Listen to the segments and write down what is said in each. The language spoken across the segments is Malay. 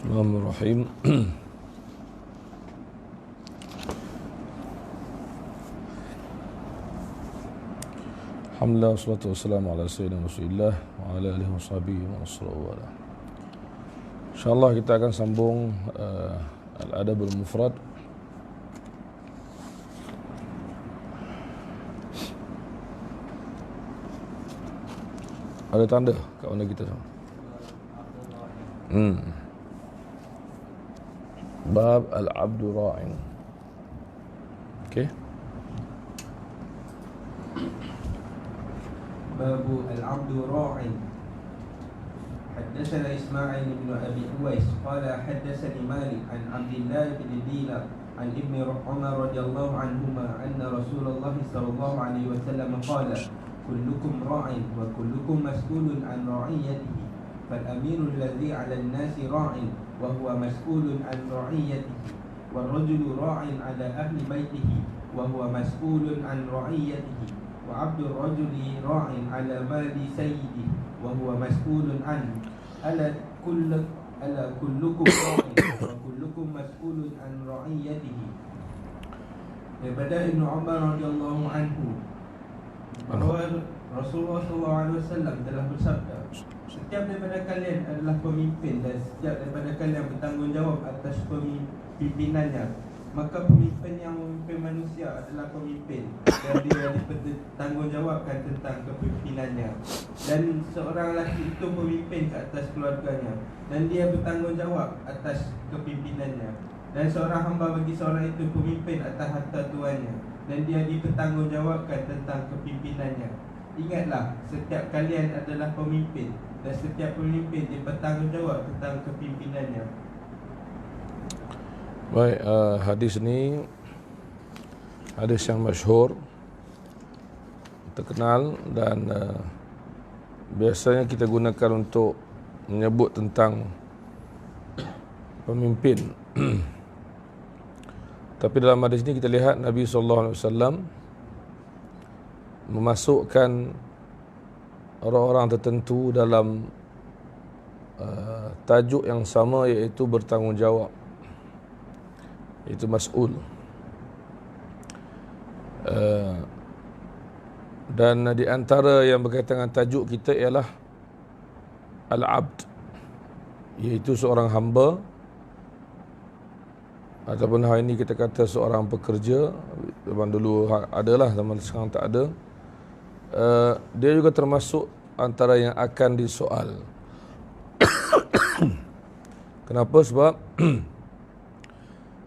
Bismillahirrahmanirrahim. Alhamdulillah wassalatu wassalamu ala sayyidina Rasulillah wa ala alihi washabihi wa sallam. InsyaAllah kita akan sambung Al-Adabul Mufrad. Ada tanda kat mana kita semua? Bab Al-Abdu Ra'in. Okey. باب العبد راع. حدثنا إسماعيل بن أبي أويس قال حدثني مالك عن عبد الله بن دينار عن ابن عمر رضي الله عنهما أن رسول الله صلى الله عليه وسلم قال كلكم راع وكلكم مسؤول عن رعيته فالأمير الذي على الناس راع وهو مسؤول عن رعيته والرجل راع على أهل بيته وهو مسؤول عن رعيته وعبد الرجل راع على مال سيده وهو مسؤول عنه ألا كلكم راع وكلكم مسؤول عن رعيته. Daripada Ibn Umar radhiyallahu anhu bahawa Rasulullah SAW telah bersabda, setiap daripada kalian adalah pemimpin dan setiap daripada kalian bertanggungjawab atas pimpinannya. Maka pemimpin yang memimpin manusia adalah pemimpin dan dia dipertanggungjawabkan tentang kepemimpinannya. Dan seorang lelaki itu pemimpin ke atas keluarganya dan dia bertanggungjawab atas kepimpinannya. Dan seorang hamba bagi seorang itu pemimpin atas harta tuannya dan dia dipertanggungjawabkan tentang kepimpinannya. Ingatlah, setiap kalian adalah pemimpin dan setiap pemimpin dipertanggungjawab tentang kepimpinannya. Baik, hadis ni hadis yang masyhur, terkenal dan biasanya kita gunakan untuk menyebut tentang pemimpin. Tapi dalam hadis ini kita lihat Nabi SAW memasukkan orang-orang tertentu dalam tajuk yang sama, iaitu bertanggungjawab, itu mas'ul. Dan di antara yang berkaitan dengan tajuk kita ialah Al-Abd, iaitu seorang hamba, ataupun hari ini kita kata seorang pekerja. Zaman dulu adalah, zaman sekarang tak ada. Dia juga termasuk antara yang akan disoal. Kenapa? Sebab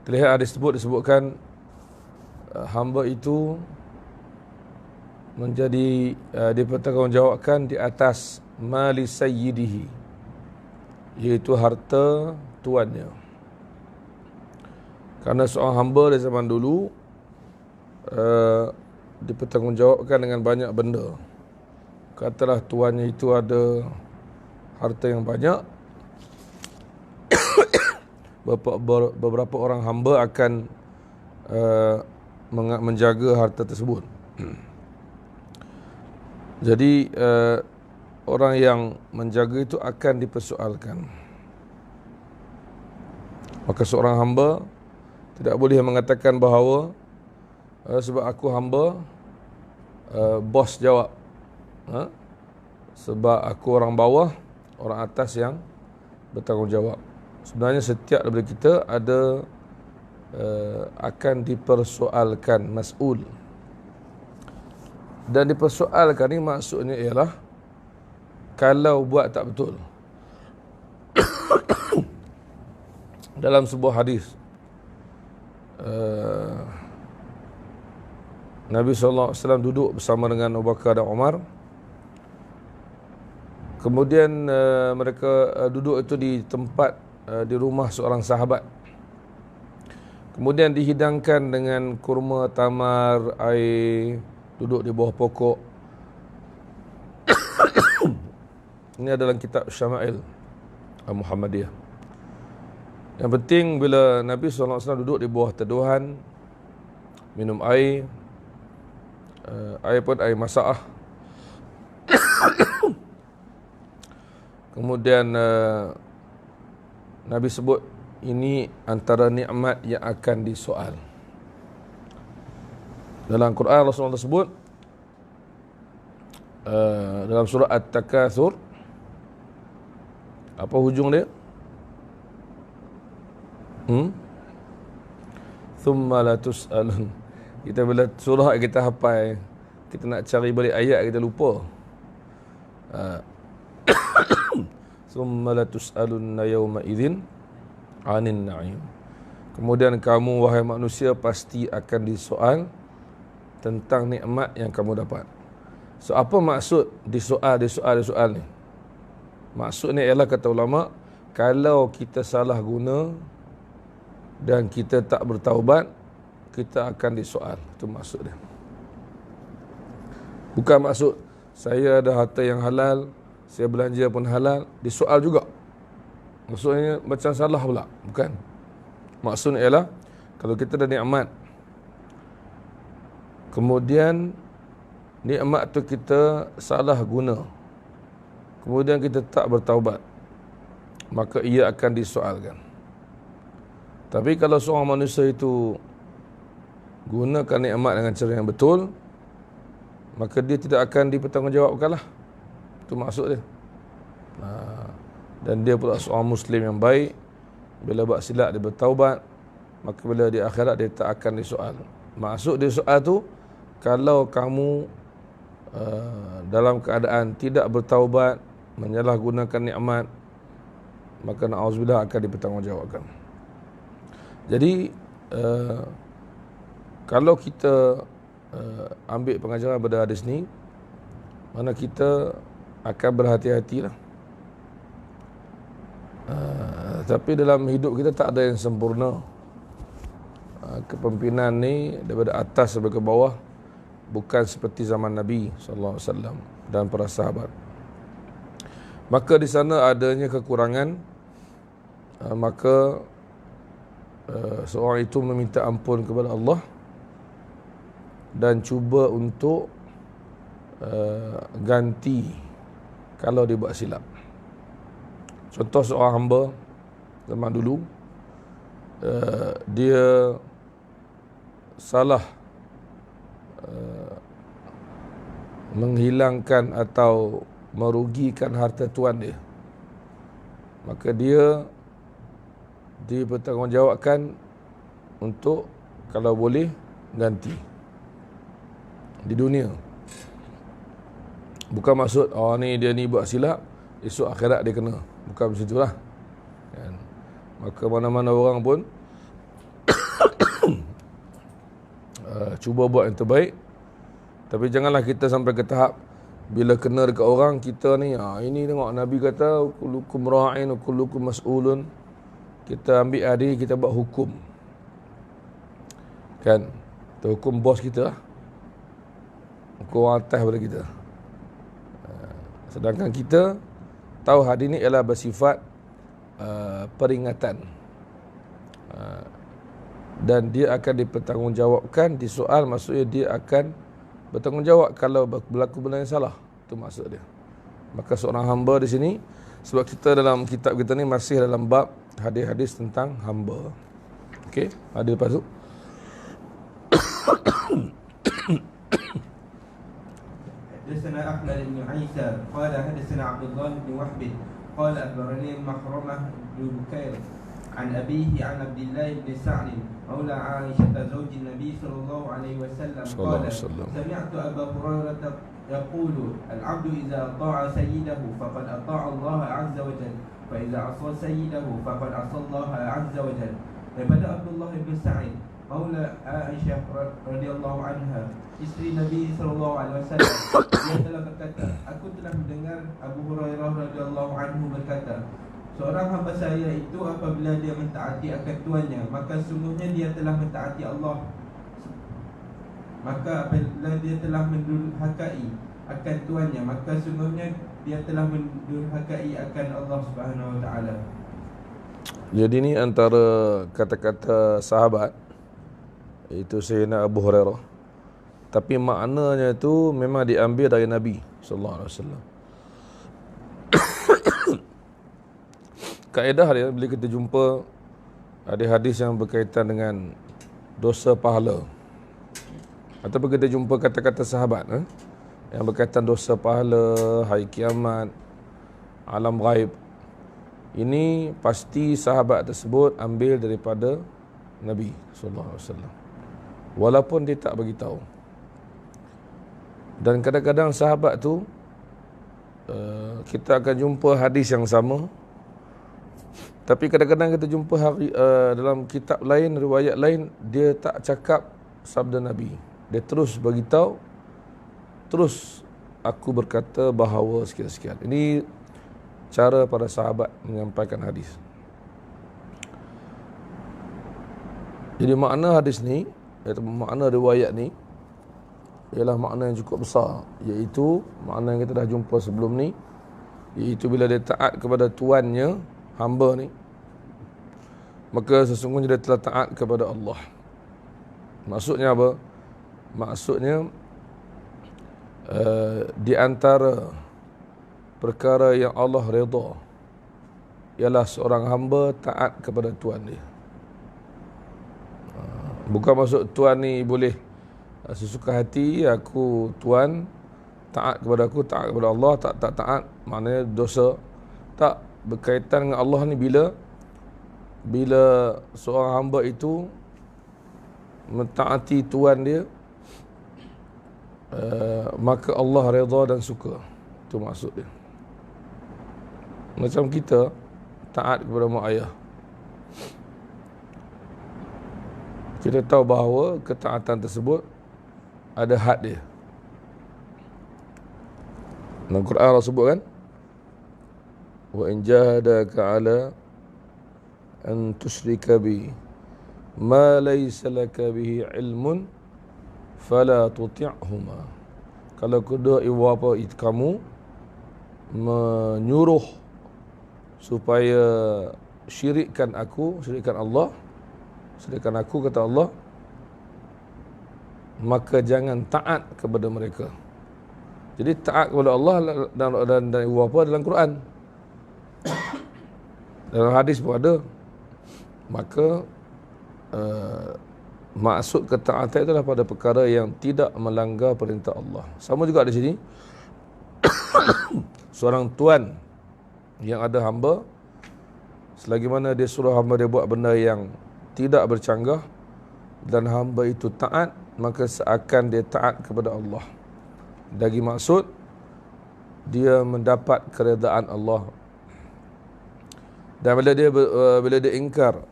terlihat ada disebutkan hamba itu menjadi dipertanggungjawabkan di atas mali sayyidihi, iaitu harta tuannya. Kerana seorang hamba di zaman dulu dipertanggungjawabkan dengan banyak benda. Katalah tuannya itu ada harta yang banyak, beberapa orang hamba akan menjaga harta tersebut. Jadi orang yang menjaga itu akan dipersoalkan. Maka seorang hamba tidak boleh mengatakan bahawa sebab aku hamba, bos jawab, sebab aku orang bawah, orang atas yang bertanggungjawab. Sebenarnya setiap daripada kita ada akan dipersoalkan, mas'ul. Dan dipersoalkan ni maksudnya ialah kalau buat tak betul. Dalam sebuah hadis, Nabi SAW duduk bersama dengan Abu Bakar dan Umar. Kemudian mereka duduk itu di tempat, di rumah seorang sahabat. Kemudian dihidangkan dengan kurma, tamar, air, duduk di bawah pokok. Ini adalah kitab Syama'il Al-Muhammadiyah. Yang penting bila Nabi SAW duduk di bawah teduhan, minum air, air pun air masak. Kemudian Nabi sebut ini antara nikmat yang akan disoal. Dalam Quran Rasulullah sebut dalam surah At-Takatsur, apa hujung dia? Thumma la tus'alun. Kita bila surah kita hafal, kita nak cari balik ayat kita lupa. Thumma la tus'alunna yawma idzin 'anin na'im. Kemudian kamu wahai manusia pasti akan disoal tentang nikmat yang kamu dapat. So apa maksud disoal ni? Maksud ni ialah, kata ulama, kalau kita salah guna dan kita tak bertaubat, kita akan disoal. Itu maksud dia. Bukan maksud saya ada harta yang halal, saya belanja pun halal, disoal juga. Maksudnya macam salah pula. Bukan. Maksudnya ialah, kalau kita ada nikmat, kemudian nikmat tu kita salah guna, kemudian kita tak bertaubat, maka ia akan disoalkan. Tapi kalau seorang manusia itu gunakan nikmat dengan cara yang betul, maka dia tidak akan dipertanggungjawabkan lah. Itu maksud dia. Dan dia pula seorang Muslim yang baik. Bila buat silap dia bertaubat, maka bila di akhirat dia tak akan disoal. Maksud disoal tu, kalau kamu dalam keadaan tidak bertaubat, menyalahgunakan nikmat, maka na'udzubillah akan dipertanggungjawabkan. Jadi kalau kita ambil pengajaran pada hadis ni, mana kita akan berhati-hatilah. Tapi dalam hidup kita tak ada yang sempurna. Kepemimpinan ni daripada atas sampai ke bawah bukan seperti zaman Nabi SAW dan para sahabat. Maka di sana adanya kekurangan, maka seorang itu meminta ampun kepada Allah dan cuba untuk ganti kalau dia buat silap. Contoh seorang hamba zaman dulu, dia salah menghilangkan atau merugikan harta tuan dia, maka dia dipertanggungjawabkan untuk, kalau boleh, ganti di dunia. Bukan maksud ni dia ni buat silap, esok akhirat dia kena. Bukan macam itulah kan? Maka mana-mana orang pun cuba buat yang terbaik. Tapi janganlah kita sampai ke tahap bila kena dekat orang, kita ni ini tengok Nabi kata kullukum ra'in wa kullukum mas'ulun. Kita ambil hari kita buat hukum kan, kita hukum bos kita lah, hukum orang atas pada kita. Sedangkan kita tahu hadis ni ialah bersifat peringatan, dan dia akan dipertanggungjawabkan, disoal, maksudnya dia akan bertanggungjawab kalau berlaku benda yang salah. Itu maksud dia. Maka seorang hamba di sini, sebab kita dalam kitab kita ni masih dalam bab hadis-hadis tentang hamba. Okey, ada lepas tu. حدثنا أحمد بن عيسى قال حدثنا عبد الله بن وهب قال أخبرني مخرمة بن بكير عن أبيه عن عبد الله بن سعد مولى عائشة زوج النبي صلى الله عليه وسلم قال سمعت أبا هريرة يقول العبد إذا أطاع سيده فقد أطاع الله عز وجل فإذا عصى سيده فقد عصى الله عز وجل. Daripada Abdullah bin Sa'id Maula Aisyah radhiyallahu anha, isteri Nabi sallallahu alaihi wasallam, dia telah berkata, aku telah mendengar Abu Hurairah radhiyallahu anhu berkata, seorang hamba saya itu apabila dia mentaati akan tuannya, maka sungguhnya dia telah mentaati Allah. Maka apabila dia telah mendurhakai akan tuannya, maka sungguhnya dia telah mendurhakai akan Allah Subhanahu wa taala. Jadi ni antara kata-kata sahabat, itu Sayyidina Abu Hurairah, tapi maknanya itu memang diambil dari Nabi sallallahu alaihi wasallam. kaedah dia bila kita jumpa ada hadis yang berkaitan dengan dosa pahala, ataupun kita jumpa kata-kata sahabat yang berkaitan dosa pahala, hari kiamat, alam ghaib, ini pasti sahabat tersebut ambil daripada Nabi SAW, walaupun dia tak bagi tahu. Dan kadang-kadang sahabat tu kita akan jumpa hadis yang sama, tapi kadang-kadang kita jumpa dalam kitab lain, riwayat lain, dia tak cakap sabda Nabi. Dia terus bagi tahu, terus aku berkata bahawa sekian-sekian. Ini cara para sahabat menyampaikan hadis. Jadi makna hadis ni, iaitu makna riwayat ni, ialah makna yang cukup besar, iaitu makna yang kita dah jumpa sebelum ni, iaitu bila dia taat kepada tuannya, hamba ni, maka sesungguhnya dia telah taat kepada Allah. Maksudnya apa? Maksudnya di antara perkara yang Allah redha ialah seorang hamba taat kepada tuan dia. Bukan maksud tuan ni boleh sesuka hati, aku tuan taat kepada aku, taat kepada Allah, tak taat maknanya dosa. Tak, berkaitan dengan Allah ni bila seorang hamba itu mentaati tuan dia, maka Allah redha dan suka. Itu maksud dia. Macam kita taat kepada mak ayah, kita tahu bahawa ketaatan tersebut ada had dia. Dalam Quran Allah sebut kan, wa in jahadaka ala an tusyrika bi ma laysa laka bihi ilmun fala tuti'huma. Kalau kedua ibu bapa itu kamu menyuruh supaya syirikkan aku, syirikkan Allah, syirikkan aku, kata Allah, maka jangan taat kepada mereka. Jadi taat kepada Allah dan ibu bapa dalam Quran, dalam hadis pun ada. Maka maksud ketaatan itulah pada perkara yang tidak melanggar perintah Allah. Sama juga di sini, seorang tuan yang ada hamba, selagi mana dia suruh hamba dia buat benda yang tidak bercanggah dan hamba itu taat, maka seakan dia taat kepada Allah. Dari maksud dia mendapat keredaan Allah. Dan bila dia ingkar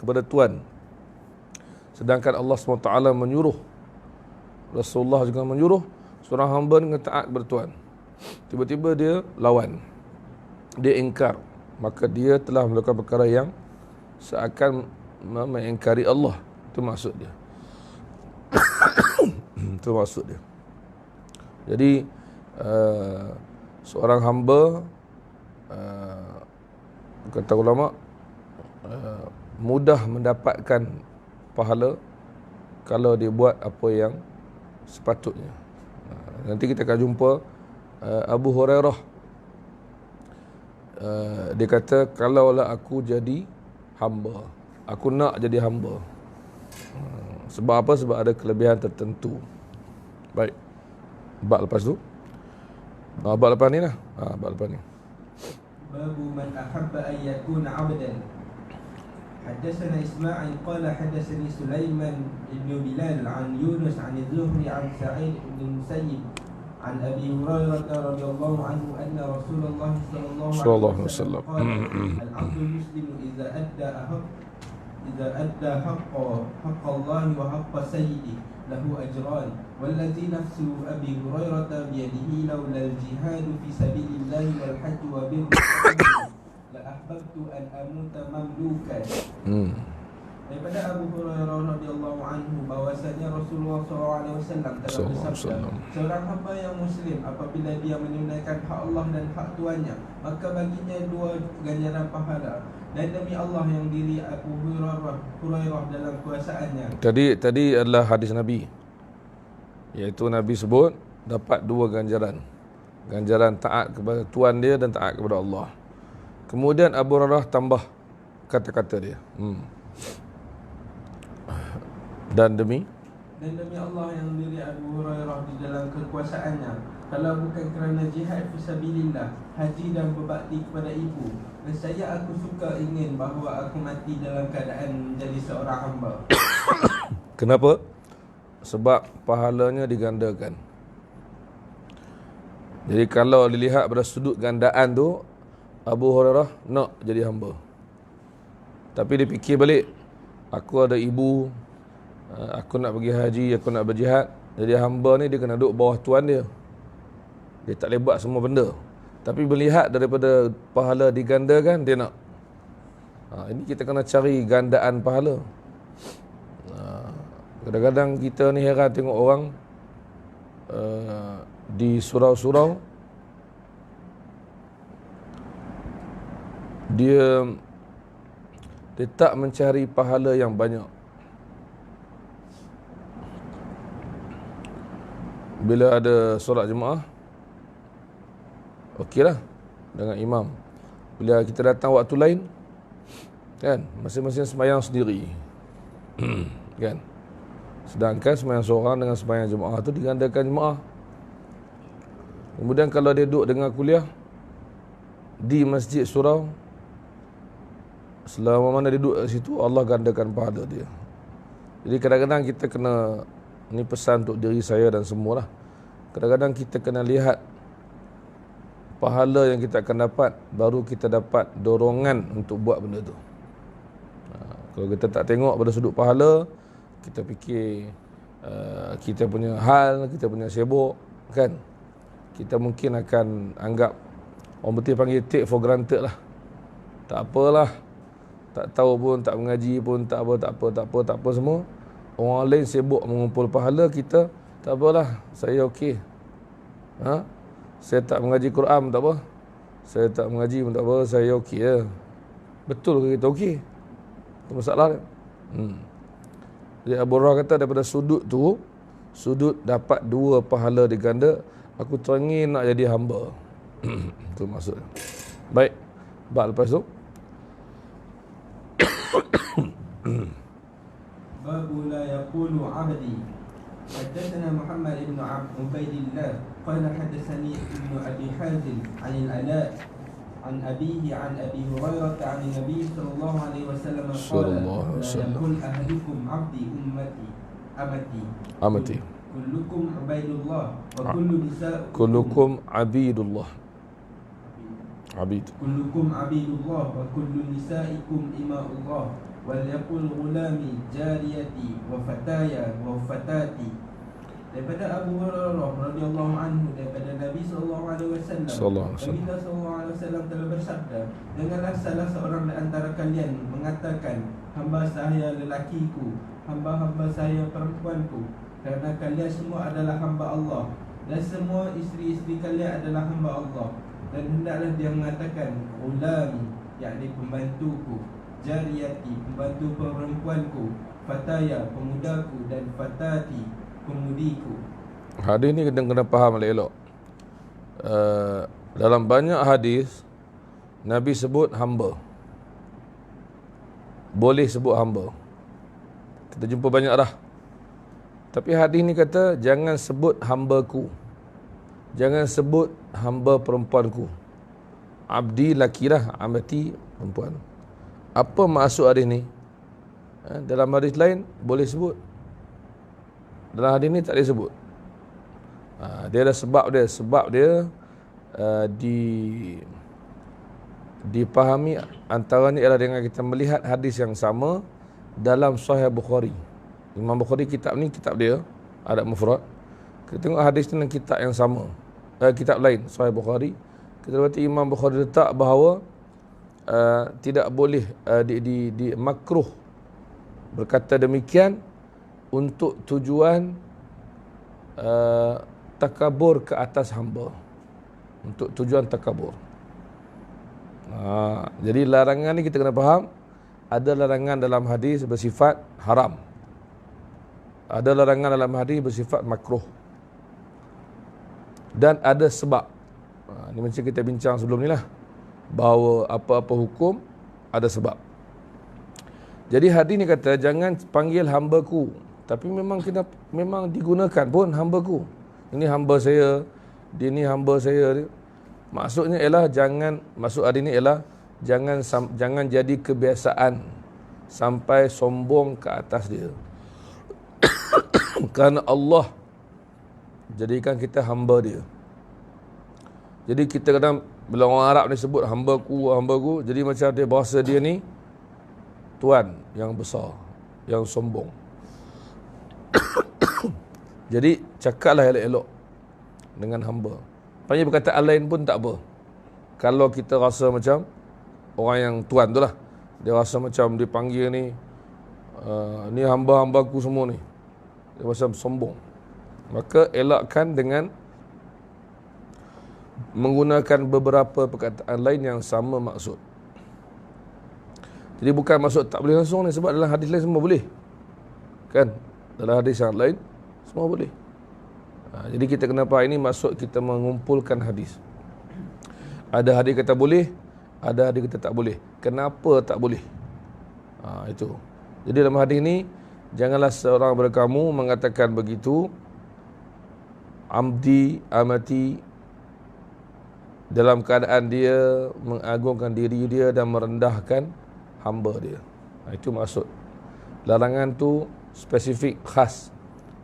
kepada tuan, sedangkan Allah SWT menyuruh, Rasulullah juga menyuruh seorang hamba dengan taat kepada tuan, tiba-tiba dia lawan, dia ingkar, maka dia telah melakukan perkara yang seakan mengingkari Allah. Itu maksud dia. Itu maksud dia. Jadi seorang hamba, kata ulama, mudah mendapatkan pahala kalau dia buat apa yang sepatutnya. Nanti kita akan jumpa Abu Hurairah, dia kata, kalaulah aku jadi hamba, aku nak jadi hamba. Sebab apa? Sebab ada kelebihan tertentu. Baik, bab lepas tu, bab lepas ni lah, bab lepas ni. Babu man ahabba an yakuna 'abdan. Haddatsana Isma'il qala haddatsani Sulaiman ibn Bilal an Yunus an Az-Zuhri an Sa'id ibn Musayyib an Abi Hurairah radhiyallahu anhu anna Rasulullah sallallahu alaihi wasallam qala al-'abdu muslimu idza adda haqqa Allah wa haqqa sayyidi lahu ajran wallazi nafsu Abi Hurairah biyadihi laula al-jihad fi sabilillah wal hajj wa birru la ahbabtu an amuta mamlukan. Daripada Abu Hurairah radhiyallahu anhu bahwasanya Rasulullah SAW telah bersabda, seorang hamba yang muslim apabila dia menunaikan hak Allah dan hak tuannya, maka baginya dua ganjaran pahala. Dan demi Allah yang diri Abu Hurairah dalam kuasaannya. Tadi adalah hadis Nabi, iaitu Nabi sebut dapat dua ganjaran. Ganjaran taat kepada tuan dia dan taat kepada Allah. Kemudian Abu Hurairah tambah kata-kata dia. Dan demi Allah yang diri Abu Hurairah di dalam kekuasaannya, kalau bukan kerana jihad fisabilillah, haji dan berbakti kepada ibu, nescaya aku suka ingin bahawa aku mati dalam keadaan menjadi seorang hamba. Kenapa? Sebab pahalanya digandakan. Jadi kalau dilihat pada sudut gandaan tu, Abu Hurairah nak jadi hamba. Tapi dia fikir balik, aku ada ibu, aku nak pergi haji, aku nak berjihad. Jadi hamba ni dia kena duduk bawah tuan dia. Dia tak boleh buat semua benda. Tapi melihat daripada pahala digandakan, dia nak. Ini kita kena cari gandaan pahala. Kadang-kadang kita ni heran tengok orang di surau-surau, dia tak mencari pahala yang banyak. Bila ada solat jemaah, okeylah dengan imam. Bila kita datang waktu lain, kan, masing-masing sembahyang sendiri. Kan? Sedangkan sembahyang seorang dengan sembahyang jemaah tu digandakan jemaah. Kemudian kalau dia duduk dengan kuliah di masjid surau, selama mana dia duduk di situ, Allah gandakan pahala dia. Jadi kadang-kadang kita kena, ini pesan untuk diri saya dan semualah, kadang-kadang kita kena lihat pahala yang kita akan dapat, baru kita dapat dorongan untuk buat benda tu. Kalau kita tak tengok pada sudut pahala, kita fikir kita punya hal, kita punya sibuk, kan, kita mungkin akan anggap, orang betul panggil take for granted lah. Tak apalah, tak tahu pun, tak mengaji pun, tak apa semua. Orang lain sibuk mengumpul pahala, kita tak apalah, saya okey. Saya tak mengaji Quran pun tak apa, saya tak mengaji pun tak apa, saya okey je. Betul ke kita okey? Itu masalah dia. Jadi Abu Hurairah kata daripada sudut tu, sudut dapat dua pahala diganda, aku teringin nak jadi hamba. Itu maksudnya. Baik, lepas tu Babu la yaqulu abdi. Haddatsana Muhammad ibn Ubaidillah qala haddatsani ibn Abi Hazim 'an al-Ala' an abihi 'an Abi Hurairah 'an Nabi sallallahu alaihi wasallam qala la yaqul ahadukum 'abdi amati kullukum ubaidullah wa kullukum abidullah kullukum abidullah wa kullu nisaikum ima'ullah wal yaqul ghulami jariyati wa fataya wa fatati. Daripada Abu Hurairah radhiyallahu anhu, daripada Nabi sallallahu alaihi wasallam, Nabi sallallahu alaihi wasallam telah bersabda, janganlah salah seorang di antara kalian mengatakan, hamba saya lelakiku, hamba-hamba saya perempuanku, kerana kalian semua adalah hamba Allah, dan semua isteri-isteri kalian adalah hamba Allah. Dan hendaklah dia mengatakan ulami, yakni pembantuku, jariyati, pembantu perempuanku, fataya, pemudaku, dan fatati, pemudiku. Hadis ni kena faham elok. Dalam banyak hadis Nabi sebut hamba, boleh sebut hamba, kita jumpa banyak dah. Tapi hadis ni kata jangan sebut hambaku, jangan sebut hamba perempuanku. Abdi laki lah, amati perempuan. Apa maksud hadis ni? Dalam hadis lain boleh sebut, dalam hadis ni tak boleh sebut. Dia ada sebab dia. Sebab dia dipahami antaranya ialah dengan kita melihat hadis yang sama dalam Sahih Bukhari. Imam Bukhari kitab ni kitab dia, Adab Mufrad. Kita tengok hadis ni dalam kitab yang sama, kitab lain Sahih Bukhari. Kita dapati Imam Bukhari letak bahawa tidak boleh di makruh berkata demikian untuk tujuan takabur ke atas hamba, untuk tujuan takabur. Jadi larangan ni kita kena faham, ada larangan dalam hadis bersifat haram, ada larangan dalam hadis bersifat makruh, dan ada sebab. Ini macam kita bincang sebelum ni lah. bahawa apa-apa hukum ada sebab. Jadi hadis ni kata jangan panggil hamba-Ku, tapi memang digunakan pun hamba-Ku. Ini hamba saya, dia ni hamba saya. Maksudnya ialah maksud hadis ni ialah jangan jadi kebiasaan sampai sombong ke atas dia. Kerana Allah jadikan kita hamba dia. Jadi kita kadang bila orang Arab ni sebut hamba-ku, jadi macam dia berasa dia ni tuan yang besar, yang sombong. Jadi cakaplah elok-elok dengan hamba. Panggil perkataan lain pun tak apa. Kalau kita rasa macam orang yang tuan tu lah, dia rasa macam dia panggil ni ni hamba-hambaku semua ni, dia macam sombong. Maka elakkan dengan menggunakan beberapa perkataan lain yang sama maksud. Jadi bukan maksud tak boleh langsung ni, sebab dalam hadis lain semua boleh. Kan? Dalam hadis yang lain semua boleh. Jadi kita kena faham, ini maksud kita mengumpulkan hadis. Ada hadis kata boleh, ada hadis kata tak boleh. Kenapa tak boleh? Itu. Jadi dalam hadis ni, janganlah seorang daripada kamu mengatakan begitu, amati, dalam keadaan dia mengagungkan diri dia dan merendahkan hamba dia. Itu maksud. Larangan tu spesifik, khas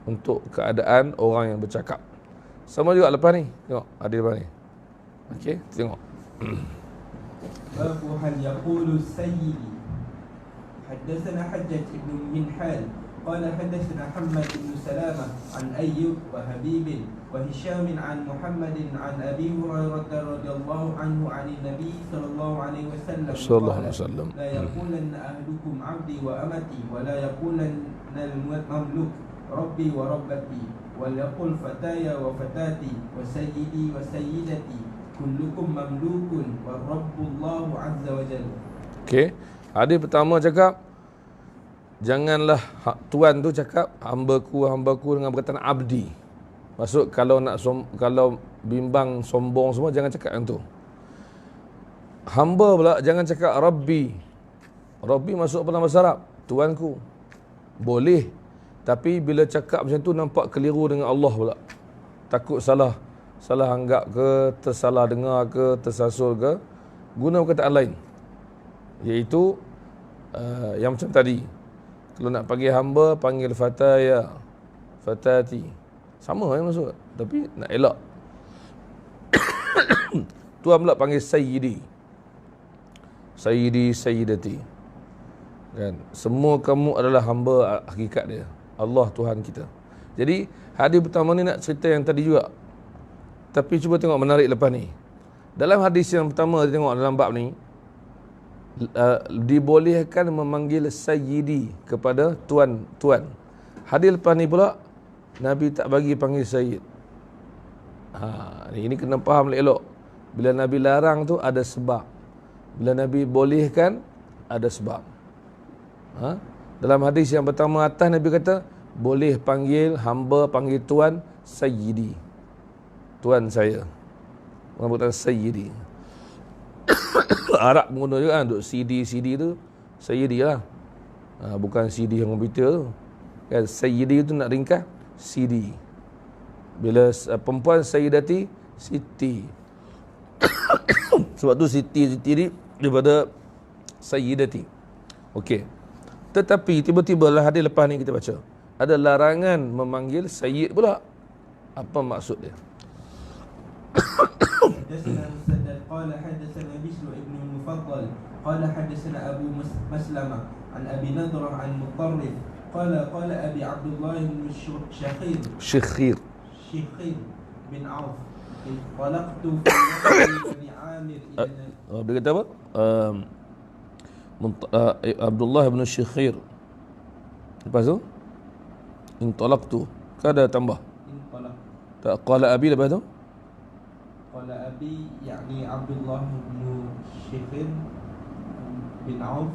untuk keadaan orang yang bercakap. Sama juga lepas ni. Tengok, ada lepas ni. Okey, tengok. Babu hal yaqulu sayyidi. Haddatsana Hajjaj ibn Minhal قال حدثنا محمد بن سلامة عن أيوب وحبيب وهشام عن محمد عن أبي هريرة رضي الله عنه عن النبي صلى الله عليه وسلم لا يقولن أهلكم عبدي وأمتي ولا يقولن المملوك ربي وربتي وليقل فتايا وفتاتي وسيدي وسيدتي كلكم مملوك والرب الله عز وجل. Okey, hadis pertama cakap janganlah tuan tu cakap hambaku dengan perkataan abdi. Maksud kalau kalau bimbang sombong semua jangan cakap yang tu. Hamba pula jangan cakap Rabbi. Rabbi masuk dalam bahasa Arab, tuanku. Boleh, tapi bila cakap macam tu nampak keliru dengan Allah pula. Takut salah anggap ke, tersalah dengar ke, tersasul ke, guna perkataan lain. Iaitu yang macam tadi. Kalau nak panggil hamba, panggil fataya, fatati. Sama yang maksud, tapi nak elak. Tuan pula panggil sayyidi. Sayyidi, sayyidati. Kan? Semua kamu adalah hamba hakikat dia. Allah Tuhan kita. Jadi, hadis pertama ni nak cerita yang tadi juga. Tapi cuba tengok menarik lepas ni. Dalam hadis yang pertama, tengok dalam bab ni, dibolehkan memanggil sayyidi kepada tuan. Hadis lepas ni pula Nabi tak bagi panggil sayyid. Ini kena faham elok. Bila Nabi larang tu ada sebab. Bila Nabi bolehkan ada sebab. Dalam hadis yang pertama atas Nabi kata boleh panggil hamba, panggil tuan sayyidi. Tuan saya. Orang kata sayyidi. Arab guna juga kan, untuk CD tu sayyidi lah. Bukan CD yang komputer tu kan. Sayyidi tu nak ringkas CD. Bila perempuan sayyidati, siti. Sebab tu siti ni daripada sayyidati. Okey. Tetapi tiba-tiba lah hadis lepas ni kita baca, ada larangan memanggil sayyid pula. Apa maksud dia? حدثنا مسدد قال حدثنا بشر بن المفضل قال حدثنا أبو مسلمة عن أبي نضرة عن مطرف قال أبي عبد الله بن شخير بن عوف انطلقت في بني عامر dia kata apa? Abdullah bin Syakhir. Lepas tu intalaqtu, kada tambah. Tak qala abi lepas tu? قال أبي يعني عبد الله بن شخير بن عوف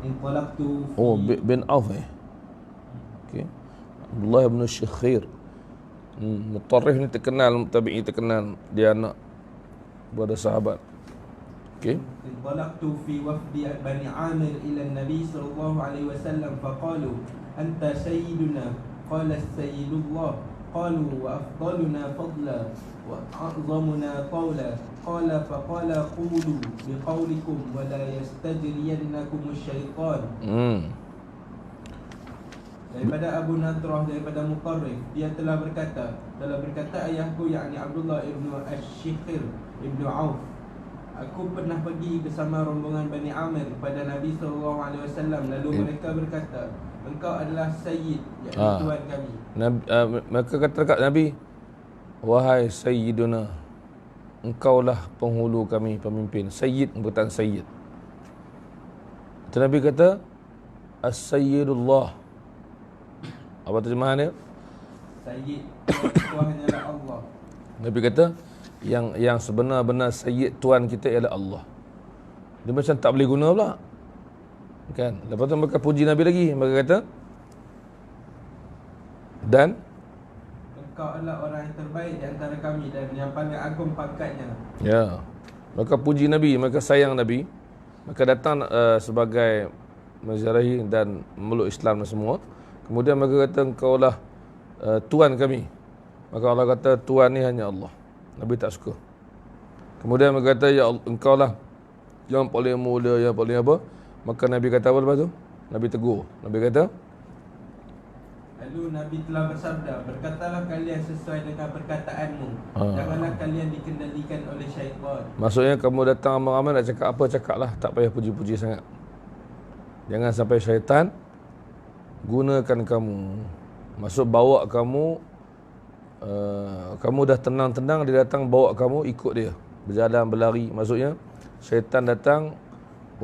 انطلقت في bin Auf okey. Abdullah bin Syakhir. Mutarrif ni terkenal, tabi'i terkenal, dia anak kepada sahabat. Okey. انطلقت في وفد بني عامر إلى النبي صلى الله عليه وسلم فقالوا أنت سيدنا قال السيد الله قالوا وأفضلنا فضلا وأعظمنا طولا قال فقال قولوا بقولكم ولا يستجرينكم الشيطان. Daripada Abu Nadrah daripada Muqarrif, dia telah berkata ayahku yakni Abdullah ibnu Ash-Shikhir ibnu Auf, aku pernah pergi bersama rombongan Bani Amir kepada Nabi SAW, lalu mereka berkata, engkau adalah Sayyid, yakni Tuan kami. Mereka kata dekat Nabi, wahai Sayyiduna, engkaulah penghulu kami, pemimpin. Sayyid, perkataan Sayyid. Nabi kata, As-Sayyidullah. Apa terjemahan dia? Sayyid, Tuhan hanyalah Allah. Nabi kata, yang sebenar-benar Sayyid Tuhan kita ialah Allah. Dia macam tak boleh guna pula, kan? Lepas tu mereka puji Nabi lagi. Mereka kata, dan engkau adalah orang yang terbaik di antara kami dan yang paling agung pangkatnya. Ya. Mereka puji Nabi, mereka sayang Nabi. Mereka datang sebagai menziarahi dan memeluk Islam dan semua. Kemudian mereka kata, engkaulah Tuhan kami. Maka Allah kata, Tuhan ni hanya Allah. Nabi tak suka. Kemudian mereka kata, ya Allah, engkaulah yang paling mulia, yang paling apa. Maka Nabi kata apa lepas tu? Nabi tegur. Nabi kata, lalu Nabi telah bersabda, berkatalah kalian sesuai dengan perkataanmu. Janganlah kalian dikendalikan oleh syaitan. Maksudnya kamu datang ramai-ramai nak cakap apa, cakaplah. Tak payah puji-puji sangat. Jangan sampai syaitan gunakan kamu. Maksud bawa kamu, kamu dah tenang-tenang, dia datang bawa kamu ikut dia. Berjalan, berlari. Maksudnya syaitan datang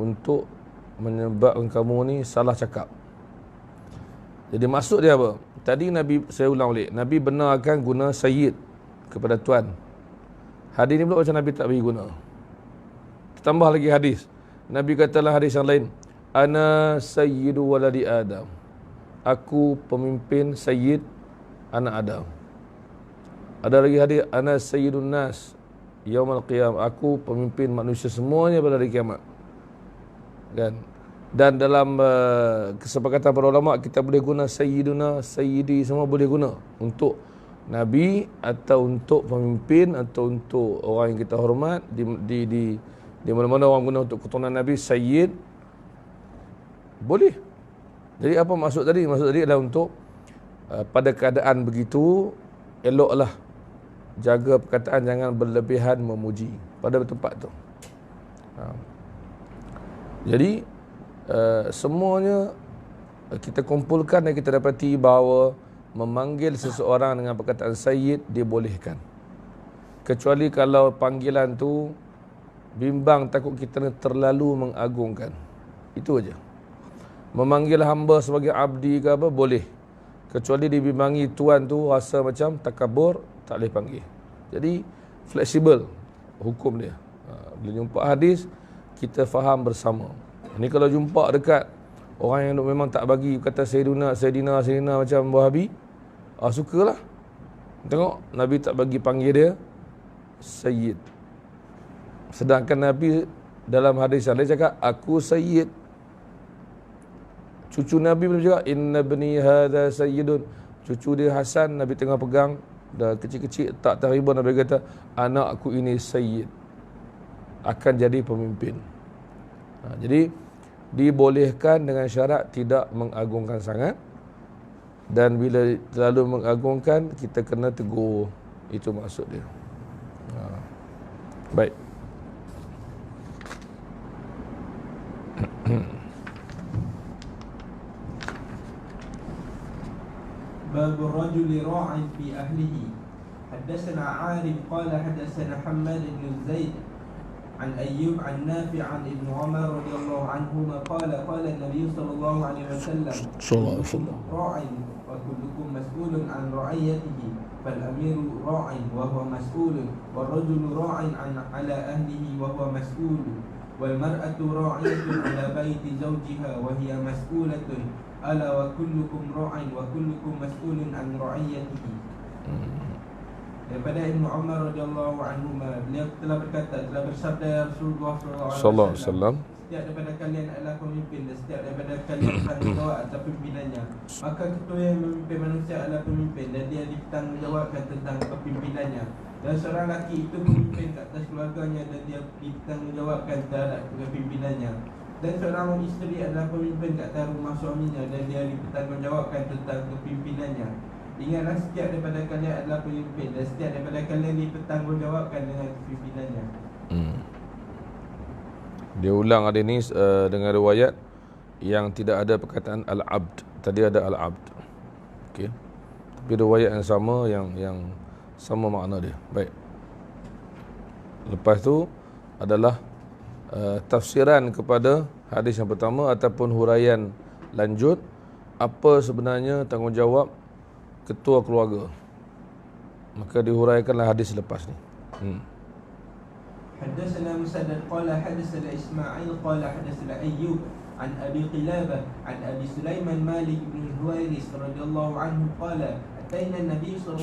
untuk menyebabkan kamu ni salah cakap. Jadi maksud dia apa? Tadi Nabi, saya ulang balik, Nabi benarkan guna Sayyid kepada Tuan. Hadis ni pula macam Nabi tak bagi guna. Tambah lagi hadis. Nabi katalah hadis yang lain, Ana Sayyidu waladi Adam. Aku pemimpin Sayyid anak Adam. Ada lagi hadis, Ana Sayyidun Nas Yaumal Qiyam. Aku pemimpin manusia semuanya pada hari kiamat. Kan? Dan dalam kesepakatan para ulama, kita boleh guna Sayyiduna, Sayyidi, semua boleh guna untuk Nabi atau untuk pemimpin atau untuk orang yang kita hormat. Di mana-mana orang guna untuk keturunan Nabi, Sayyid boleh. Jadi apa maksud tadi? Maksud tadi adalah untuk pada keadaan begitu, eloklah jaga perkataan, jangan berlebihan memuji pada tempat tu. Jadi semuanya kita kumpulkan dan kita dapati bahawa memanggil seseorang dengan perkataan Sayyid dibolehkan. Kecuali kalau panggilan tu bimbang, takut kita terlalu mengagungkan. Itu aja. Memanggil hamba sebagai abdi ke apa, boleh. Kecuali dibimbangi tuan tu rasa macam takabur, tak boleh panggil. Jadi fleksibel hukum dia. Bila jumpa hadis, kita faham bersama. Ini kalau jumpa dekat orang yang memang tak bagi kata Sayyidina macam Wahabi, sukalah. Tengok, Nabi tak bagi panggil dia Sayyid. Sedangkan Nabi dalam hadis yang lain cakap, aku Sayyid. Cucu Nabi pun cakap, inna bani hadha Sayyidun. Cucu dia Hasan, Nabi tengah pegang, dah kecil-kecil, tak terhibur. Nabi kata, anak aku ini Sayyid, akan jadi pemimpin. Jadi dibolehkan dengan syarat tidak mengagungkan sangat, dan bila terlalu mengagungkan kita kena tegur. Itu maksud dia. Baik. باب الرجل راع في أهله. حدثنا عارف قال حدثنا حماد بن زيد عن أيوب عن نافع عن ابن عمر رضي الله عنهما قال قال النبي صلى الله عليه وسلم كلكم راع وكلكم مسؤول عن رعيته فالأمير راع وهو مسؤول والرجل راع على أهله وهو مسؤول والمرأة راعية على بيت زوجها وهي مسؤولة ألا وكلكم راع وكلكم مسؤول عن رعيته. Daripada Ibnu Umar radhiyallahu anhu, beliau telah berkata, telah bersabda Rasulullah sallallahu Sallallahu alaihi alaihi wasallam, wasallam. setiap daripada kalian adalah pemimpin dan setiap daripada kalian bertanggungjawab atas pimpinannya. Maka ketua yang memimpin manusia adalah pemimpin dan dia dipertanggungjawabkan tentang kepimpinannya. Dan seorang lelaki itu pemimpin ke atas keluarganya dan dia dipertanggungjawabkan terhadap kepimpinannya. Dan seorang isteri adalah pemimpin ke atas rumah suaminya dan dia dipertanggungjawabkan tentang kepimpinannya. Ingatlah, setiap daripada kalian adalah pemimpin dan setiap daripada kalian dipertanggungjawabkan dengan kepimpinannya. Dia ulang ada ni dengan riwayat yang tidak ada perkataan al-abd. Tadi ada al-abd. Okey. Tapi riwayat yang sama, yang sama makna dia. Baik. Lepas tu adalah tafsiran kepada hadis yang pertama ataupun huraian lanjut apa sebenarnya tanggungjawab ketua keluarga. Maka dihuraikanlah hadis lepas ni. حدثنا مسدد قال حدثنا إسماعيل قال حدثنا أيوب عن أبي قلابة عن أبي سليمان مالك بن الهويرث رضي الله عنه قال أتينا النبي صلى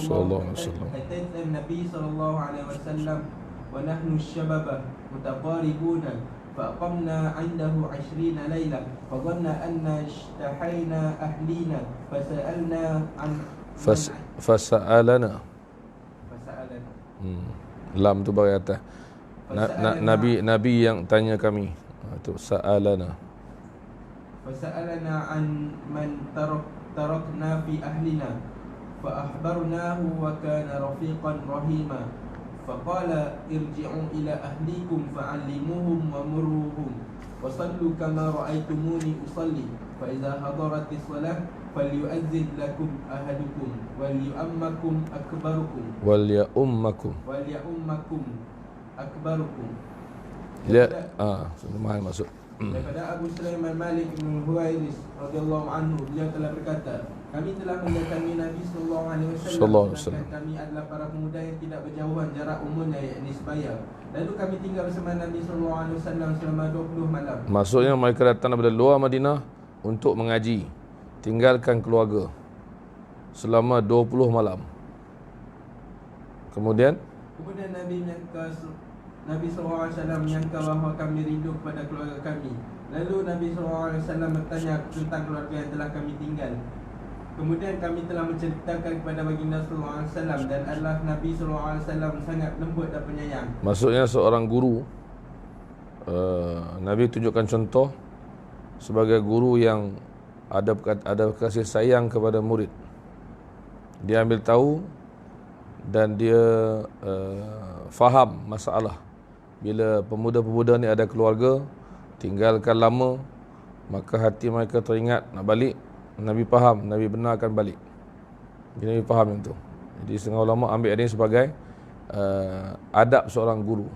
الله عليه وسلم ونحن الشباب متقاربون فأقمنا عنده 20 ليلة فظن أن اشتحينا أهلينا فسألنا عن فسألنا lam tu bagi atas. Nabi yang tanya kami. Itu sa'alana. Fasa'alana an man tarakna fi ahlina fa akhbarnahu wa kana rafiqan rahima faqala irji'u ila ahlikum fa'allimuhum wa murruhum wa sallu kama ra'aytumuni usalli fa idza hadaratis salah falyu'azzin lakum ahadukum wal yu'ammakum akbarukum akbarukum. Mahal masuk. Daripada Abu Sulaiman Malik bin Huwairis radhiyallahu anhu, beliau telah berkata, kami telah mendatangi Nabi sallallahu alaihi wasallam dan kami adalah para pemuda yang tidak berjauhan jarak umurnya, yakni sebaya. Lalu kami tinggal bersama Nabi sallallahu alaihi wasallam selama 20 malam. Maksudnya mereka datang daripada luar Madinah untuk mengaji, tinggalkan keluarga selama 20 malam. Kemudian Nabi SAW menyangka bahawa kami rindu kepada keluarga kami. Lalu Nabi SAW bertanya tentang keluarga yang telah kami tinggal. Kemudian kami telah menceritakan kepada baginda SAW dan adalah Nabi SAW sangat lembut dan penyayang. Maksudnya seorang guru, Nabi tunjukkan contoh sebagai guru yang ada kasih sayang kepada murid. Dia ambil tahu dan dia faham masalah. Bila pemuda-pemuda ni ada keluarga, tinggalkan lama, maka hati mereka teringat nak balik. Nabi faham, Nabi benarkan balik. Nabi faham yang tu. Jadi setengah ulama ambil ini sebagai adab seorang guru,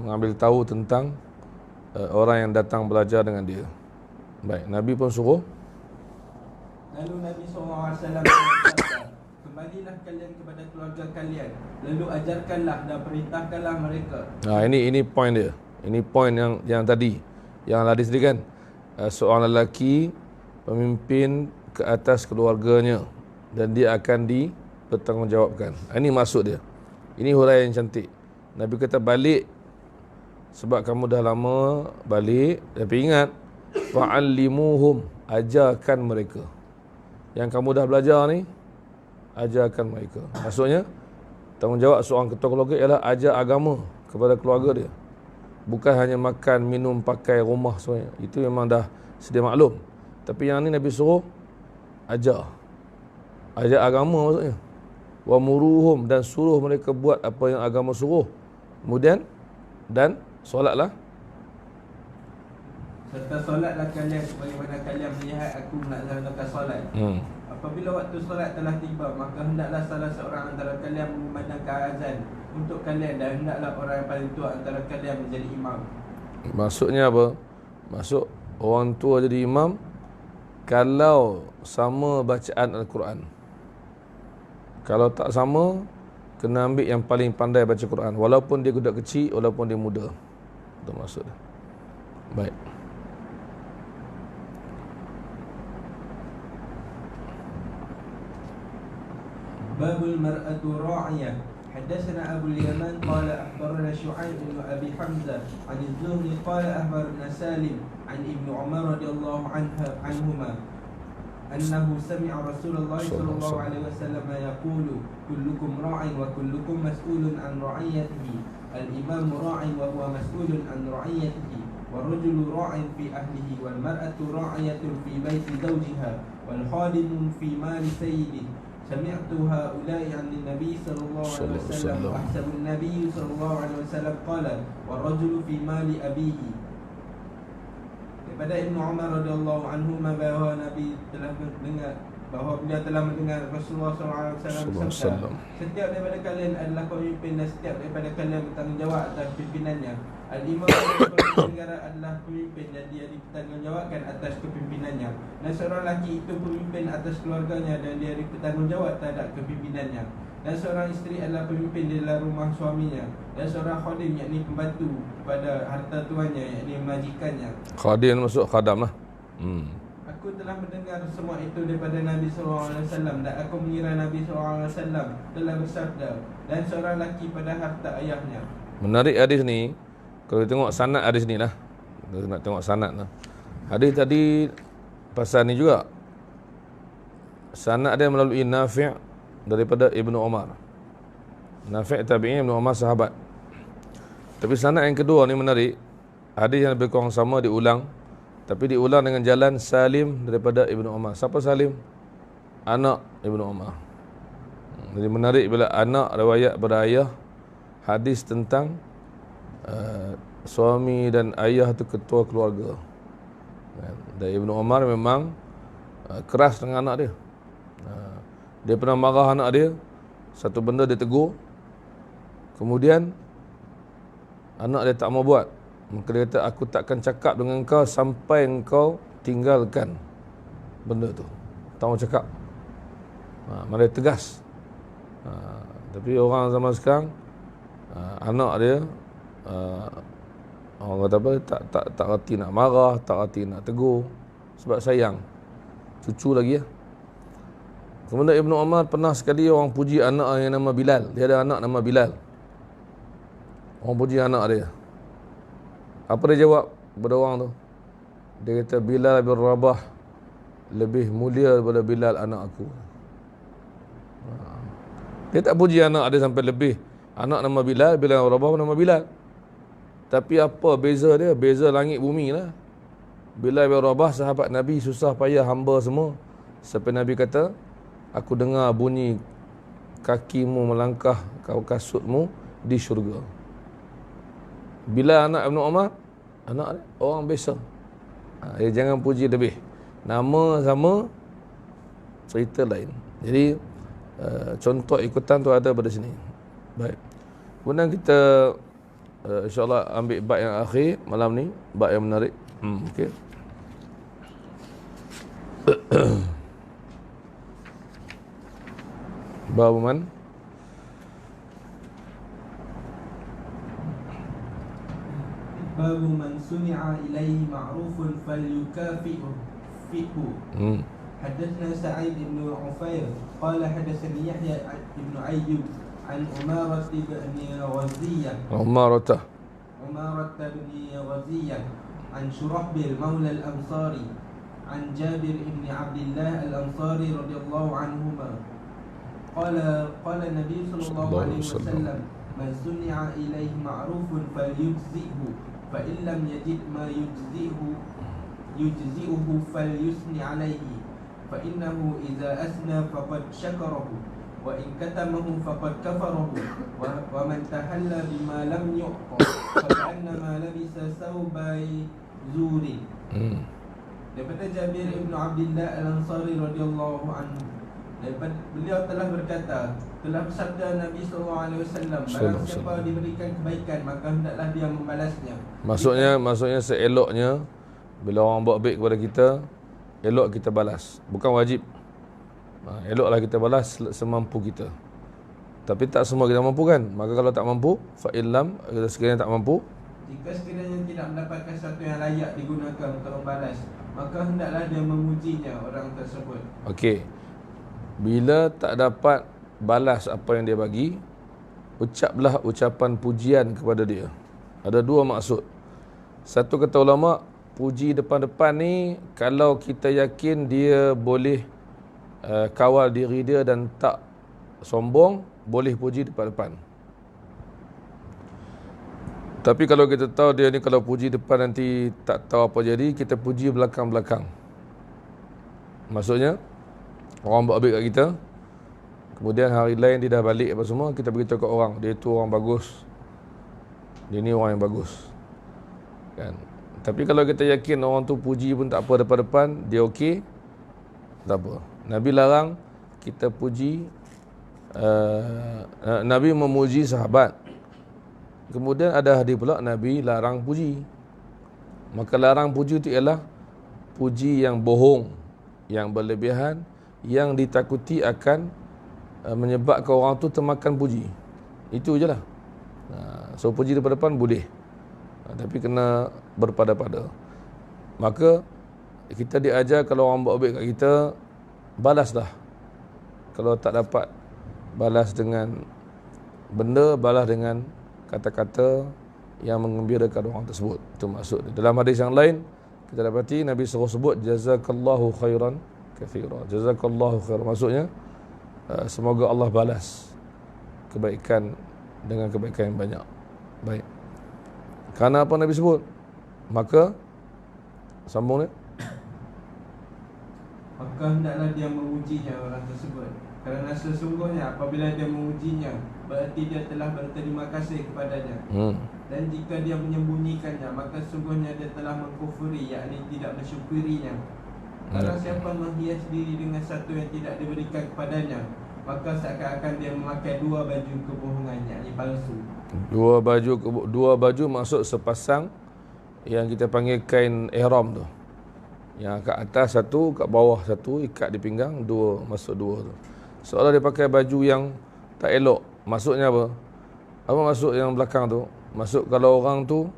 mengambil tahu tentang orang yang datang belajar dengan dia. Baik, Nabi pun suruh. Lalu Nabi SAW berkata, kembalilah kalian kepada keluarga kalian, lalu ajarkanlah dan perintahkanlah mereka. Ini poin dia. Ini poin yang tadi, yang hadis tadi kan, seorang lelaki pemimpin ke atas keluarganya dan dia akan dipertanggungjawabkan. Ini maksud dia. Ini huraian yang cantik. Nabi kata balik sebab kamu dah lama balik. Tapi ingat, fa'allimuhum, ajarkan mereka. Yang kamu dah belajar ni, ajarkan mereka. Maksudnya, tanggungjawab seorang ketua keluarga ialah ajar agama kepada keluarga dia. Bukan hanya makan, minum, pakai, rumah semuanya. Itu memang dah sedia maklum. Tapi yang ni Nabi suruh ajar. Ajar agama maksudnya. Wa muruhum, dan suruh mereka buat apa yang agama suruh. Kemudian, dan solatlah. Serta solatlah kalian sebagaimana kalian melihat aku melaksanakan solat. Apabila waktu solat telah tiba, maka hendaklah salah seorang antara kalian memandangkan azan untuk kalian, dan hendaklah orang yang paling tua antara kalian menjadi imam. Maksudnya apa? Maksud orang tua jadi imam kalau sama bacaan Al-Quran. Kalau tak sama, kena ambil yang paling pandai baca Quran, walaupun dia budak kecil, walaupun dia muda. Itu maksudnya. Baik. باب المرأة راعية. حدثنا أبو اليمان قال أخبرنا شعيب بن أبي حمزة عن الزهري قال أخبرنا سالم عن ابن عمر رضي الله عنهما أنه سمع رسول الله صلى الله عليه وسلم يقول كلكم راع وكلكم مسؤول عن رعيته. الإمام راع وهو مسؤول عن رعيته، والرجل راع في أهله، والمرأة راعية في بيت زوجها، والخادم في مال سيده. سمعت هؤلاء عن النبي صلى الله عليه وسلم وأحسب النبي صلى الله عليه وسلم قال والرجل في مال أبيه. Daripada Ibnu Umar radhiyallahu anhu bahawa Nabi telah mendengar bahawa beliau telah mendengar Rasulullah SAW bersabda, setiap daripada kalian adalah pemimpin dan setiap daripada kalian bertanggungjawab atas pimpinannya. Al-Imam kepala negara adalah pemimpin dan dia dipertanggungjawabkan atas kepimpinannya. Dan seorang lelaki itu pemimpin atas keluarganya dan dia dipertanggungjawab terhadap kepimpinannya. Dan seorang isteri adalah pemimpin di dalam rumah suaminya. Dan seorang khadim yakni pembantu pada harta tuannya yakni majikannya. Khadim masuk khadam lah. Aku telah mendengar semua itu daripada Nabi SAW dan aku mengira Nabi SAW telah bersabda dan seorang lelaki pada harta ayahnya. Menarik hadis ni. Kalau kita tengok sanad hadis ni lah. Kita nak tengok sanad lah. Hadis tadi pasal ni juga. Sanad dia melalui Nafi' daripada Ibnu Umar. Nafi' tabi'in, Ibnu Umar sahabat. Tapi sanad yang kedua ni menarik. Hadis yang lebih kurang sama diulang. Tapi diulang dengan jalan Salim daripada Ibnu Umar. Siapa Salim? Anak Ibnu Umar. Jadi menarik bila anak riwayat pada ayah hadis tentang suami dan ayah tu ketua keluarga. Dan Ibnu Umar memang keras dengan anak dia. Dia pernah marah anak dia, satu benda dia tegur, kemudian anak dia tak mau buat. Maka dia kata, aku takkan cakap dengan kau sampai engkau tinggalkan benda tu. Tak mau cakap. Malah tegas. Tapi orang zaman sekarang, anak dia orang kata apa, tak reti nak marah, tak reti nak tegur sebab sayang. Cucu lagi ya. Kemudian Ibnu Umar pernah sekali orang puji anak yang nama Bilal. Dia ada anak nama Bilal. Orang puji anak dia. Apa dia jawab kepada orang tu? Dia kata Bilal bin Rabah lebih mulia daripada Bilal anak aku. Dia tak puji anak dia sampai lebih. Anak nama Bilal, Bilal bin Rabah nama Bilal. Tapi apa beza dia? Beza langit bumi lah. Bilal bin Rabah sahabat Nabi, susah payah hamba semua. Sampai Nabi kata, aku dengar bunyi kakimu melangkah kau kasutmu di syurga. Bila anak Ibnu Umar, anak dia, orang biasa. Jangan puji lebih. Nama sama, cerita lain. Jadi, contoh ikutan tu ada pada sini. Baik. Kemudian kita insyaAllah ambil bab yang akhir malam ni. Bab yang menarik. Okay. Bab man? باب من صنع إليه معروف فليكافئه. حدثنا سعيد بن عفير قال حدثني يحيى بن أيوب عن أمارة بن غزية عن شرحبيل مولى الأنصاري عن جابر بن عبد الله الأنصاري رضي الله عنهما قال النبي صلى الله عليه وسلم من صنع إليه معروف فليجزئه فإن لم يجد ما يجزئه فليثني عليه فإنه إذا أثنى فقد شكره وإن كتمه فقد كفره ومن تحلى بما لم يعطى فكأنما لبس ثوبي زور. Daripada Jabir ibn Abdullah al-Ansari radhiyallahu anhu, beliau telah berkata, telah bersabda Nabi SAW, barang siapa diberikan kebaikan maka hendaklah dia membalasnya. Maksudnya seeloknya bila orang buat baik kepada kita, elok kita balas, bukan wajib. Eloklah kita balas semampu kita. Tapi tak semua kita mampu kan. Maka kalau tak mampu, fa'illam, sekiranya tak mampu, jika sekiranya tidak mendapatkan sesuatu yang layak digunakan untuk membalas, maka hendaklah dia memujinya orang tersebut. Okey. Bila tak dapat balas apa yang dia bagi, ucaplah ucapan pujian kepada dia. Ada dua maksud. Satu kata ulama, puji depan-depan ni kalau kita yakin dia boleh kawal diri dia dan tak sombong, boleh puji depan-depan. Tapi kalau kita tahu dia ni kalau puji depan nanti tak tahu apa jadi, kita puji belakang-belakang. Maksudnya, orang buat baik kat kita, kemudian hari lain dia dah balik apa semua, kita beritahu kat orang, dia tu orang bagus, dia ni orang yang bagus, kan? Tapi kalau kita yakin orang tu puji pun tak apa depan-depan, dia okey, tak apa. Nabi larang kita puji, Nabi memuji sahabat. Kemudian ada hadis pula Nabi larang puji. Maka larang puji itu ialah puji yang bohong, yang berlebihan, yang ditakuti akan menyebabkan orang tu termakan puji. Itu je lah. So puji depan-depan boleh, tapi kena berpada-pada. Maka kita diajar kalau orang buat baik kat kita, balaslah. Kalau tak dapat balas dengan benda, balas dengan kata-kata yang mengembirakan orang tersebut. Itu maksud. Dalam hadis yang lain kita dapati Nabi suruh sebut jazakallahu khairan katsira. Jazakallahu khairan, maksudnya semoga Allah balas kebaikan dengan kebaikan yang banyak. Baik. Kerana apa Nabi sebut? Maka sambung ni. Maka hendaklah dia memujinya orang tersebut, kerana sesungguhnya apabila dia memujinya, berarti dia telah berterima kasih kepadanya. Dan jika dia menyembunyikannya, maka sesungguhnya dia telah mengkufuri, yakni tidak bersyukurinya. Kalau siapa menghias diri dengan satu yang tidak diberikan kepadanya, maka seakan-akan dia memakai dua baju kebohongan, yakni palsu. Dua baju maksud sepasang yang kita panggil kain ihram tu. Yang kat atas satu, kat bawah satu, ikat di pinggang, dua, masuk dua tu. Seolah dia pakai baju yang tak elok. Maksudnya apa? Apa maksud yang belakang tu? Maksud kalau orang tu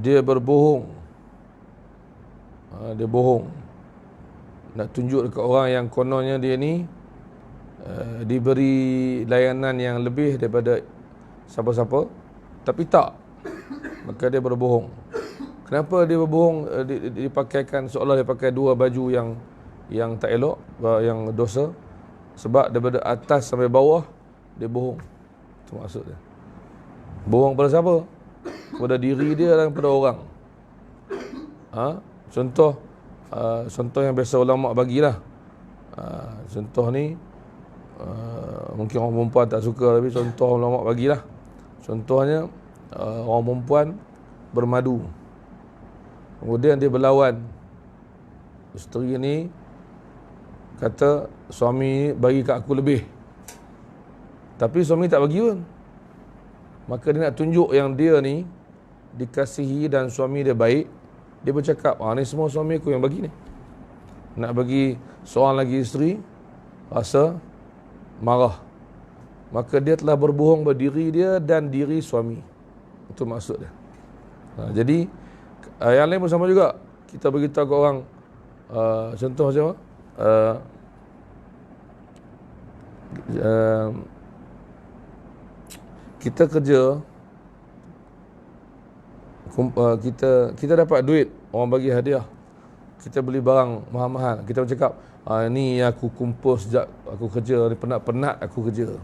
dia berbohong, dia bohong, nak tunjuk dekat orang yang kononnya dia ni diberi layanan yang lebih daripada siapa-siapa, tapi tak, maka dia berbohong. Kenapa dia berbohong? Dipakaikan seolah dia pakai dua baju yang tak elok, yang dosa. Sebab daripada atas sampai bawah dia bohong. Itu maksud dia. Bohong pada siapa? Pada diri dia dan pada orang. Contoh yang biasa ulama bagilah. Contoh ni mungkin orang perempuan tak suka, tapi contoh ulama bagilah. Contohnya orang perempuan bermadu, kemudian dia berlawan. Isteri ni kata suami bagi kat aku lebih, tapi suami tak bagi pun. Maka dia nak tunjuk yang dia ni dikasihi dan suami dia baik. Dia bercakap, ni semua suami aku yang bagi ni. Nak bagi seorang lagi isteri, rasa marah. Maka dia telah berbohong pada diri dia dan diri suami. Itu maksud dia. Jadi yang lain pun sama juga. Kita beritahu ke orang, contoh macam kita kerja, kita dapat duit, orang bagi hadiah, kita beli barang mahal-mahal, kita bercakap, ni aku kumpul sejak aku kerja, ni penat-penat aku kerja,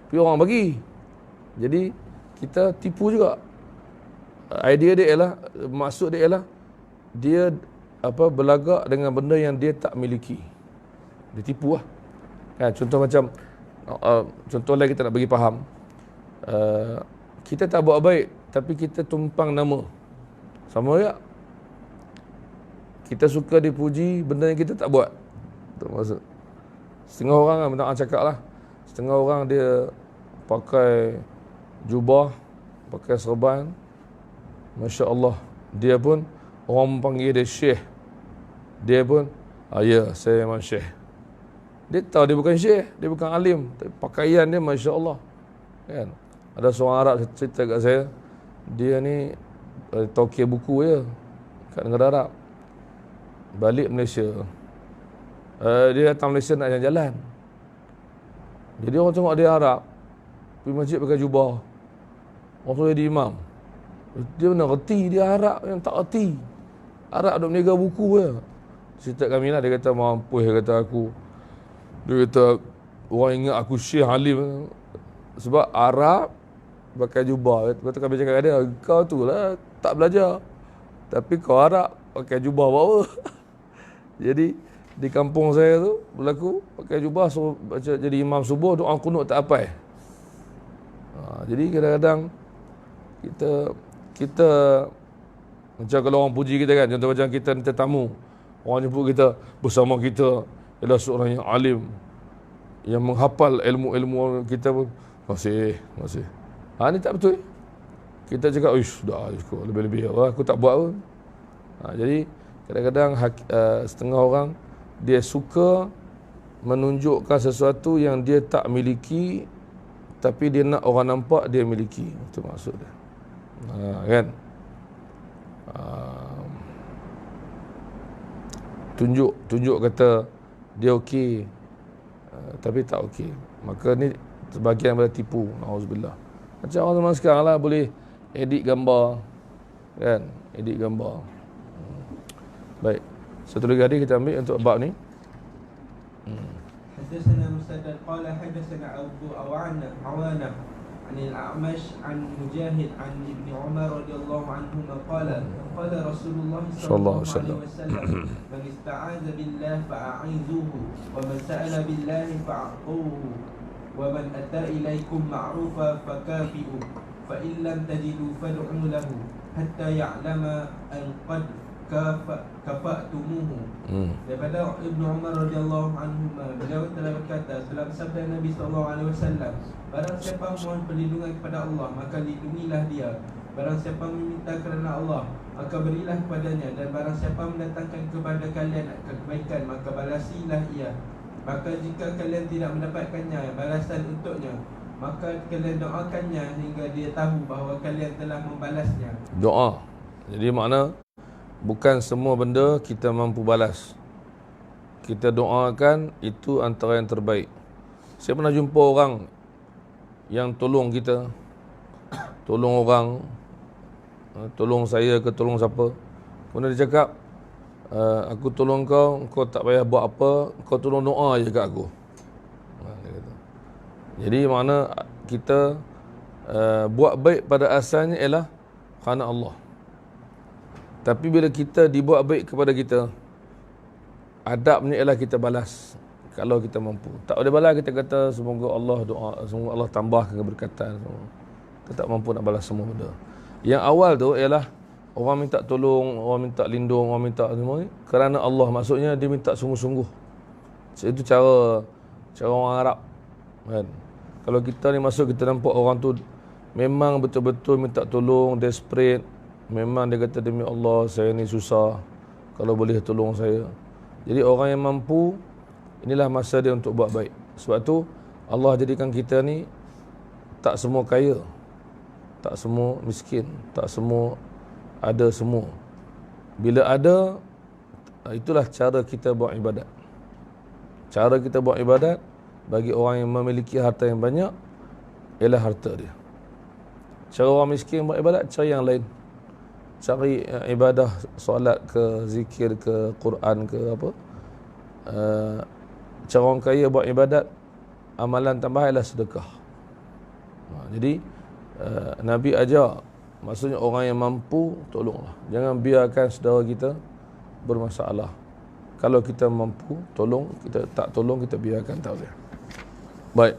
tapi orang bagi. Jadi kita tipu juga. Idea dia ialah, maksud dia ialah dia berlagak dengan benda yang dia tak miliki. Dia tipu lah. Kan, contoh macam contoh lain kita nak bagi faham, kita tak buat baik tapi kita tumpang nama. Sama tak? Kita suka dipuji benda yang kita tak buat. Itu maksud. Setengah orang kan, nak cakap lah, setengah orang dia pakai jubah, pakai serban, Masya Allah, dia pun orang panggil dia syekh, dia pun ya saya memang syekh. Dia tahu dia bukan syekh, dia bukan alim, tapi pakaian dia Masya Allah, kan. Ada seorang Arab cerita kat saya, dia ni tokir buku je kat negara Arab, balik Malaysia, dia datang Malaysia nak jalan-jalan, Jadi orang tengok dia Arab, pergi masjid pakai jubah, orang tu jadi imam. Dia mana reti, dia Arab yang tak reti. Arab duk meniaga buku je. Cerita kami lah, dia kata mampu, dia kata aku. Dia kata orang ingat aku syekh alim. Sebab Arab pakai jubah. Lepas tu kami cakap dia, kau tu lah tak belajar. Tapi kau Arab pakai jubah buat apa? Jadi di kampung saya tu berlaku pakai jubah suruh baca jadi imam subuh, doa kunut tak apa. Jadi kadang-kadang kita macam kalau orang puji kita kan, contoh macam kita tetamu, orang jemput kita, bersama kita ialah seorang yang alim, yang menghafal ilmu-ilmu kita pun masih. Ni tak betul. Kita cakap, ish, dah cukup, lebih-lebih aku tak buat pun. Jadi kadang-kadang setengah orang dia suka menunjukkan sesuatu yang dia tak miliki, tapi dia nak orang nampak dia miliki. Itu maksud dia. Kan? Tunjuk kata dia okey, tapi tak okey. Maka ni sebahagian daripada tipu. Nauzubillah. Macam orang zaman sekarang lah, boleh edit gambar, kan? Edit gambar. Baik. Satu lagi hadis kita ambil untuk bab ni. حدثنا مسدد قال حدثنا أبو عوانة عن الأعمش عن مجاهد عن ابن عمر رضي الله عنهما قال رسول الله صلى الله عليه وسلم من استعاذ بالله فأعيذوه ومن سأل بالله فأعطوه ومن أتى إليكم معروفا فكافئوه فإن لم تجدوا فادعوا له حتى يعلم أن قد kafa'tumuhu. Daripada Ibnu Umar radhiyallahu anhu, beliau telah berkata dalam sabda Nabi sallallahu alaihi wasallam, barang siapa mohon perlindungan kepada Allah, maka lindungilah dia. Barang siapa meminta kerana Allah, maka berilah kepadanya. Dan barang siapa mendatangkan kepada kalian kebaikan, maka balasilah ia. Maka jika kalian tidak mendapatkannya balasan untuknya, maka kalian doakannya hingga dia tahu bahawa kalian telah membalasnya. Doa. Jadi makna bukan semua benda kita mampu balas. Kita doakan, itu antara yang terbaik. Saya pernah jumpa orang yang tolong kita, tolong orang, tolong saya ke tolong siapa. Kemudian dia cakap, aku tolong kau, kau tak payah buat apa, kau tolong doa je kat aku. Dia kata. Jadi makna kita buat baik pada asalnya ialah kerana Allah. Tapi bila kita dibuat baik kepada kita, adabnya ialah kita balas kalau kita mampu. Tak boleh balas kita kata semoga Allah doa, semoga Allah tambahkan keberkatan. Kita tak mampu nak balas semua benda. Yang awal tu ialah orang minta tolong, orang minta lindung, orang minta semua ni kerana Allah. Maksudnya dia minta sungguh-sungguh. Itu cara orang Arab, kan? Kalau kita ni masuk, kita nampak orang tu memang betul-betul minta tolong, desperate. Memang dia kata, demi Allah saya ni susah, kalau boleh tolong saya. Jadi orang yang mampu, inilah masa dia untuk buat baik. Sebab tu Allah jadikan kita ni tak semua kaya, tak semua miskin, tak semua ada semua. Bila ada, itulah cara kita buat ibadat. Cara kita buat ibadat bagi orang yang memiliki harta yang banyak ialah harta dia. Cara orang miskin buat ibadat, cara yang lain. Cari ibadah, solat ke, zikir ke, Quran ke, apa. Cara orang kaya buat ibadat, amalan tambahan ialah sedekah. Jadi Nabi ajar, maksudnya orang yang mampu, tolonglah. Jangan biarkan saudara kita bermasalah. Kalau kita mampu, tolong. Kita tak tolong, kita biarkan, tak boleh. Baik.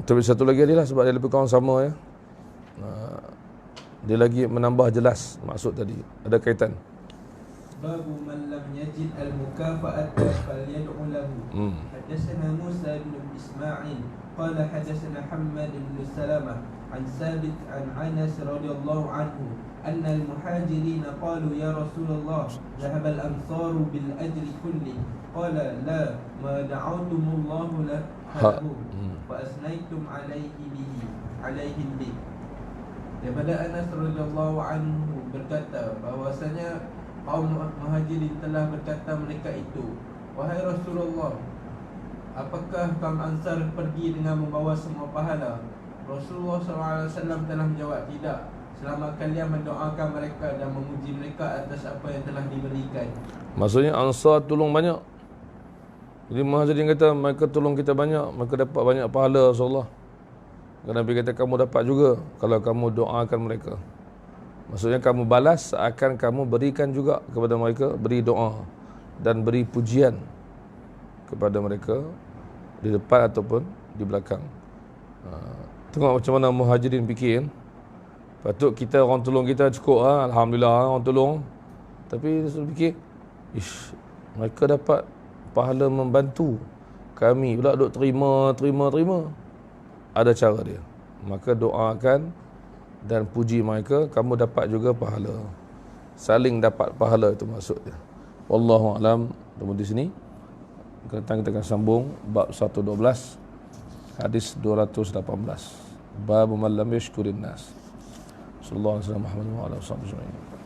Tapi satu lagi adalah sebab dia lebih kurang sama ya. Dia lagi menambah jelas maksud tadi. Ada kaitan. Babu man lam yajid al-mukafa'ata falyad'u lahu. Hadatsana Musa bin Ismail qala hadatsana Hammad bin Salamah an Sabit an Anas radhiyallahu anhu anna al-muhajirin qalu ya Rasulullah dhahaba al-ansaru bil ajri kulli qala la ma da'awtumullahu lahu fa asnaytum alayhi bihi. Daripada Anas radhiyallahu anhu berkata bahwasanya kaum Muhajirin telah berkata mereka itu, Wahai Rasulullah, apakah kaum Ansar pergi dengan membawa semua pahala? Rasulullah SAW telah menjawab, tidak, selama kalian mendoakan mereka dan memuji mereka atas apa yang telah diberikan. Maksudnya Ansar tolong banyak. Jadi Muhajirin kata mereka tolong kita banyak, mereka dapat banyak pahala Rasulullah. Nabi kata kamu dapat juga kalau kamu doakan mereka. Maksudnya kamu balas akan kamu berikan juga kepada mereka, beri doa dan beri pujian kepada mereka di depan ataupun di belakang. Tengok macam mana Muhajirin fikir. Patut kita orang tolong kita cukup alhamdulillah orang tolong. Tapi dia fikir, mereka dapat pahala membantu kami pula duk terima. Ada cara dia. Maka doakan dan puji mereka, kamu dapat juga pahala. Saling dapat pahala itu maksudnya. Wallahu alam. Temu di sini. Kita akan sambung bab 112 hadis 218. Bab man lam yashkurin nas. Sallallahu alaihi wasallam Muhammad wa ala alihi wasallam.